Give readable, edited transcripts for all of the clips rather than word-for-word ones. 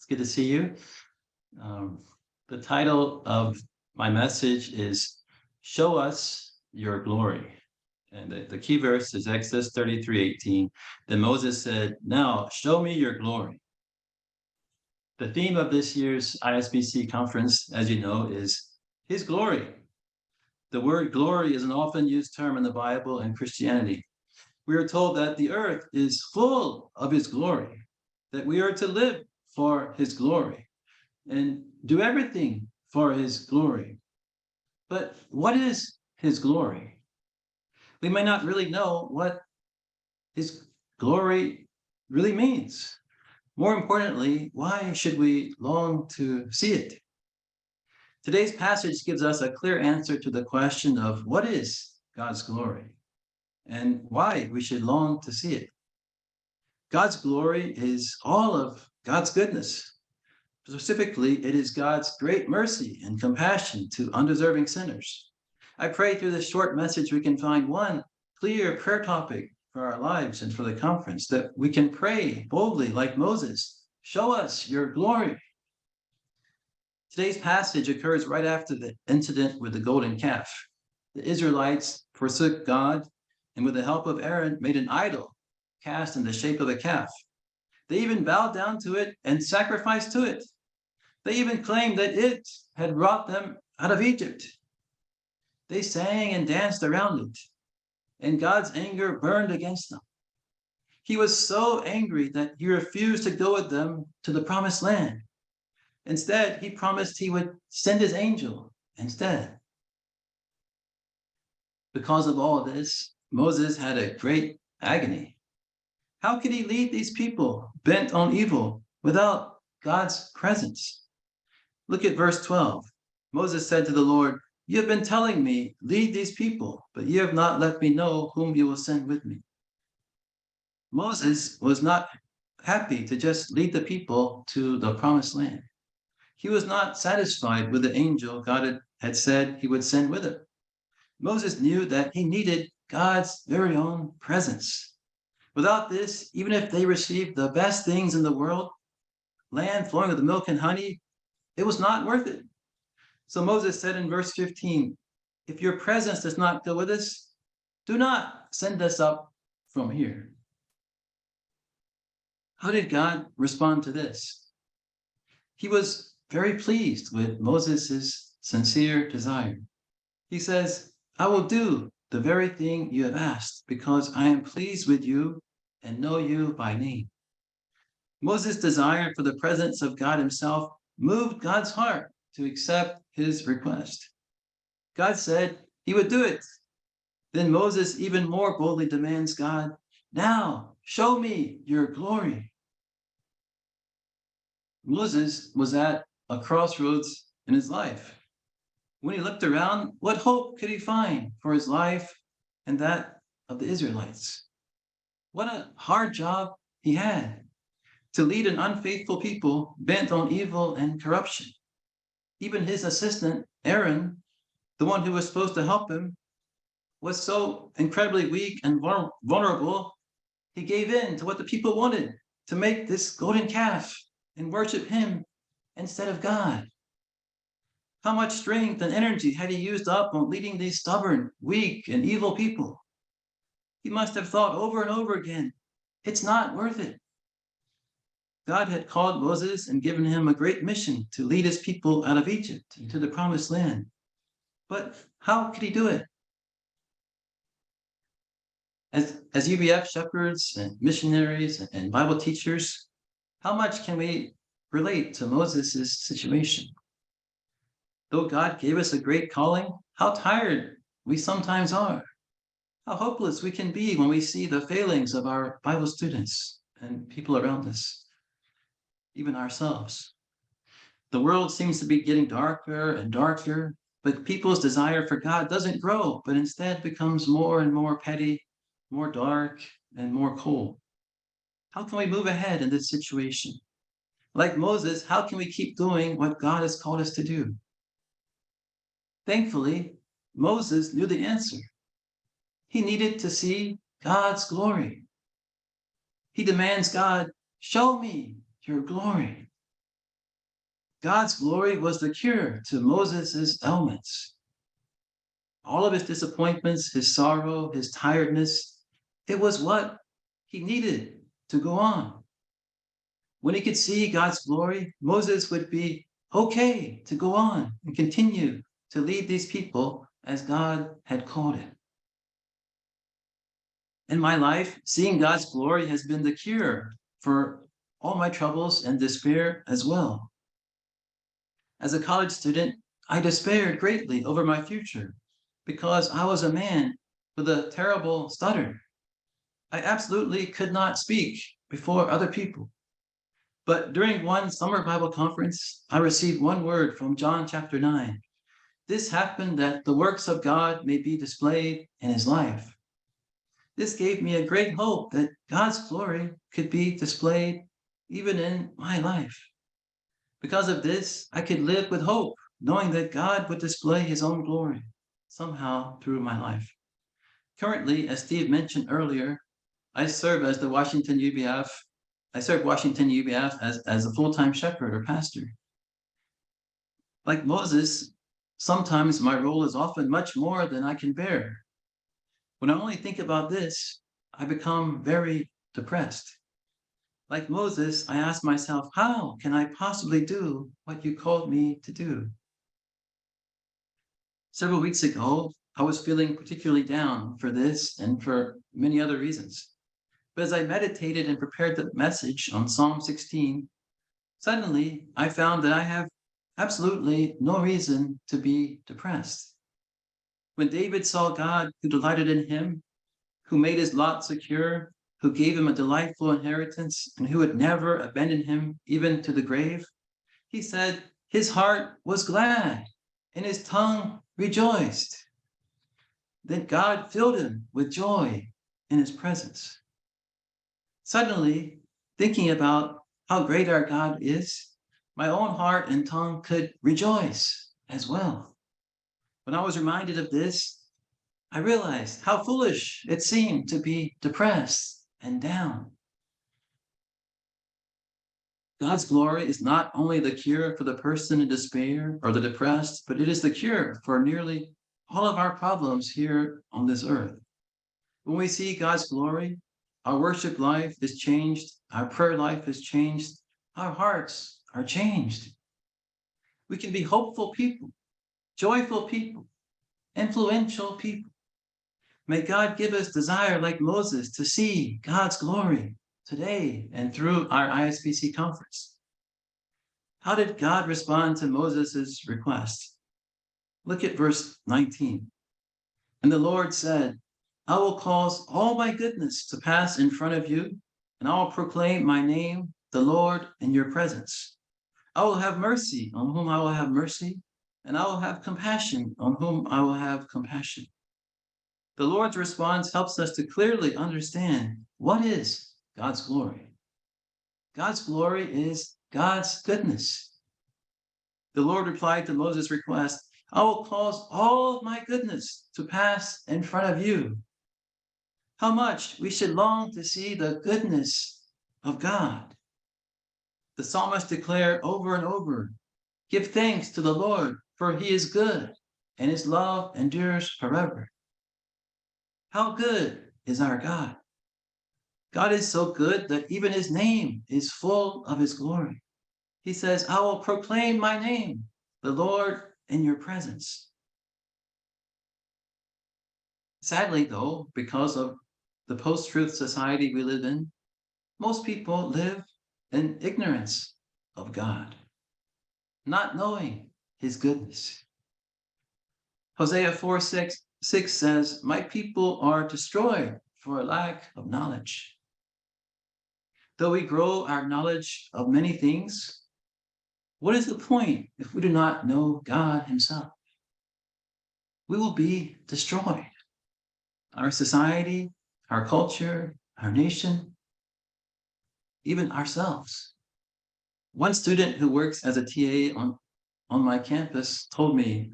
It's good to see you. Um, the title of my message is Show Us Your Glory. And the key verse is Exodus 33:18. Then Moses said, Now show me your glory. The theme of this year's ISBC conference, as you know, is His glory. The word glory is an often used term in the Bible and Christianity. We are told that the earth is full of His glory, that we are to live for His glory and do everything for His glory. But what is His glory? We may not really know what His glory really means. More importantly, why should we long to see it? Today's passage gives us a clear answer to the question of what is God's glory and why we should long to see it. God's glory is all of God's goodness. Specifically, it is God's great mercy and compassion to undeserving sinners. I pray through this short message we can find one clear prayer topic for our lives and for the conference, that we can pray boldly like Moses, show us your glory. Today's passage occurs right after the incident with the golden calf. The Israelites forsook God and with the help of Aaron made an idol cast in the shape of a calf. They even bowed down to it and sacrificed to it. They even claimed that it had brought them out of Egypt. They sang and danced around it, and God's anger burned against them. He was so angry that he refused to go with them to the promised land. Instead, he promised he would send his angel instead. Because of all of this, Moses had a great agony. How could he lead these people bent on evil without God's presence? Look at verse 12. Moses said to the Lord, You have been telling me, lead these people, but you have not let me know whom you will send with me. Moses was not happy to just lead the people to the promised land. He was not satisfied with the angel God had said he would send with him. Moses knew that he needed God's very own presence. Without this, even if they received the best things in the world, land flowing with milk and honey, it was not worth it. So Moses said in verse 15, if your presence does not go with us, do not send us up from here. How did God respond to this? He was very pleased with Moses' sincere desire. He says, I will do the very thing you have asked because I am pleased with you and know you by name. Moses' desire for the presence of God himself moved God's heart to accept his request. God said he would do it. Then Moses even more boldly demands God, now show me your glory. Moses was at a crossroads in his life. When he looked around, what hope could he find for his life and that of the Israelites? What a hard job he had to lead an unfaithful people bent on evil and corruption. Even his assistant, Aaron, the one who was supposed to help him, was so incredibly weak and vulnerable, he gave in to what the people wanted, to make this golden calf and worship him instead of God. How much strength and energy had he used up on leading these stubborn, weak, and evil people? He must have thought over and over again, it's not worth it. God had called Moses and given him a great mission to lead his people out of Egypt into the promised land. But how could he do it? As UBF shepherds and missionaries and Bible teachers, how much can we relate to Moses' situation? Though God gave us a great calling, how tired we sometimes are. How hopeless we can be when we see the failings of our Bible students and people around us, even ourselves. The world seems to be getting darker and darker, but people's desire for God doesn't grow, but instead becomes more and more petty, more dark, and more cold. How can we move ahead in this situation? Like Moses, how can we keep doing what God has called us to do? Thankfully, Moses knew the answer. He needed to see God's glory. He demands God, show me your glory. God's glory was the cure to Moses' ailments. All of his disappointments, his sorrow, his tiredness, it was what he needed to go on. When he could see God's glory, Moses would be okay to go on and continue to lead these people as God had called it. In my life, seeing God's glory has been the cure for all my troubles and despair as well. As a college student, I despaired greatly over my future because I was a man with a terrible stutter. I absolutely could not speak before other people. But during one summer Bible conference, I received one word from John chapter 9. This happened that the works of God may be displayed in his life. This gave me a great hope that God's glory could be displayed even in my life. Because of this, I could live with hope, knowing that God would display his own glory somehow through my life. Currently, as Steve mentioned earlier, I serve as the Washington UBF. I serve Washington UBF as a full-time shepherd or pastor. Like Moses, sometimes my role is often much more than I can bear. When I only think about this, I become very depressed. Like Moses, I ask myself, how can I possibly do what you called me to do? Several weeks ago, I was feeling particularly down for this and for many other reasons. But as I meditated and prepared the message on Psalm 16, suddenly I found that I have absolutely no reason to be depressed. When David saw God who delighted in him, who made his lot secure, who gave him a delightful inheritance, and who would never abandon him even to the grave, he said his heart was glad and his tongue rejoiced. Then God filled him with joy in his presence. Suddenly, thinking about how great our God is, my own heart and tongue could rejoice as well. When I was reminded of this, I realized how foolish it seemed to be depressed and down. God's glory is not only the cure for the person in despair or the depressed, but it is the cure for nearly all of our problems here on this earth. When we see God's glory, our worship life is changed, our prayer life is changed, our hearts are changed. We can be hopeful people, joyful people, influential people. May God give us desire like Moses to see God's glory today and through our ISBC conference. How did God respond to Moses' request? Look at verse 19. And the Lord said, I will cause all my goodness to pass in front of you, and I will proclaim my name, the Lord, in your presence. I will have mercy on whom I will have mercy, and I will have compassion on whom I will have compassion. The Lord's response helps us to clearly understand what is God's glory. God's glory is God's goodness. The Lord replied to Moses' request, I will cause all of my goodness to pass in front of you. How much we should long to see the goodness of God. The psalmist declared over and over, give thanks to the Lord, for he is good, and his love endures forever. How good is our God? God is so good that even his name is full of his glory. He says, I will proclaim my name, the Lord, in your presence. Sadly, though, because of the post-truth society we live in, most people live in ignorance of God, not knowing his goodness. Hosea 4:6 says, my people are destroyed for a lack of knowledge. Though we grow our knowledge of many things, what is the point if we do not know God himself? We will be destroyed. Our society, our culture, our nation, even ourselves. One student who works as a TA on my campus told me,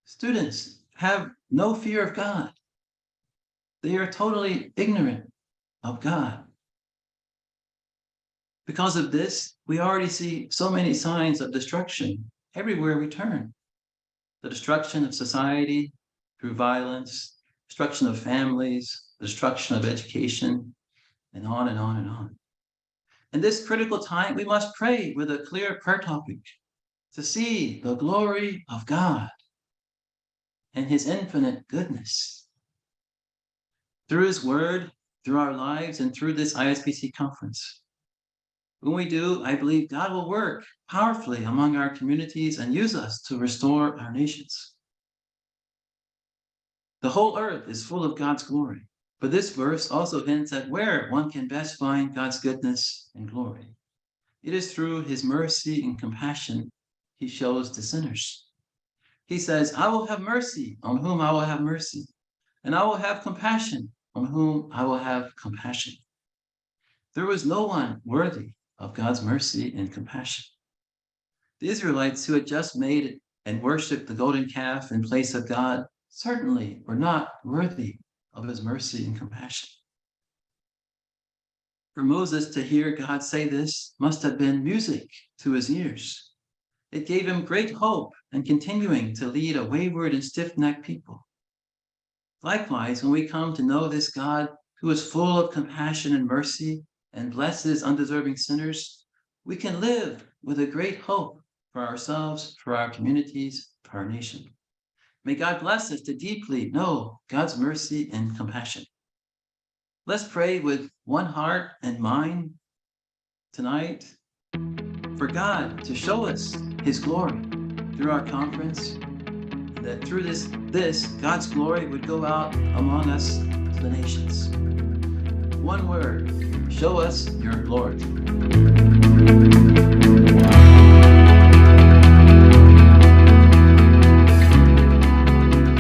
students have no fear of God. They are totally ignorant of God. Because of this, we already see so many signs of destruction everywhere we turn. The destruction of society through violence, destruction of families, destruction of education, and on and on and on. In this critical time, we must pray with a clear prayer topic to see the glory of God and his infinite goodness. Through his word, through our lives, and through this ISBC conference. When we do, I believe God will work powerfully among our communities and use us to restore our nations. The whole earth is full of God's glory, but this verse also hints at where one can best find God's goodness and glory. It is through his mercy and compassion he shows to sinners. He says, I will have mercy on whom I will have mercy, and I will have compassion on whom I will have compassion. There was no one worthy of God's mercy and compassion. The Israelites who had just made and worshiped the golden calf in place of God certainly were not worthy of his mercy and compassion. For Moses to hear God say this must have been music to his ears. It gave him great hope in continuing to lead a wayward and stiff-necked people. Likewise, when we come to know this God who is full of compassion and mercy and blesses undeserving sinners, we can live with a great hope for ourselves, for our communities, for our nation. May God bless us to deeply know God's mercy and compassion. Let's pray with one heart and mind tonight for God to show us his glory through our conference, and that through this God's glory would go out among us to the nations. One word, show us your glory.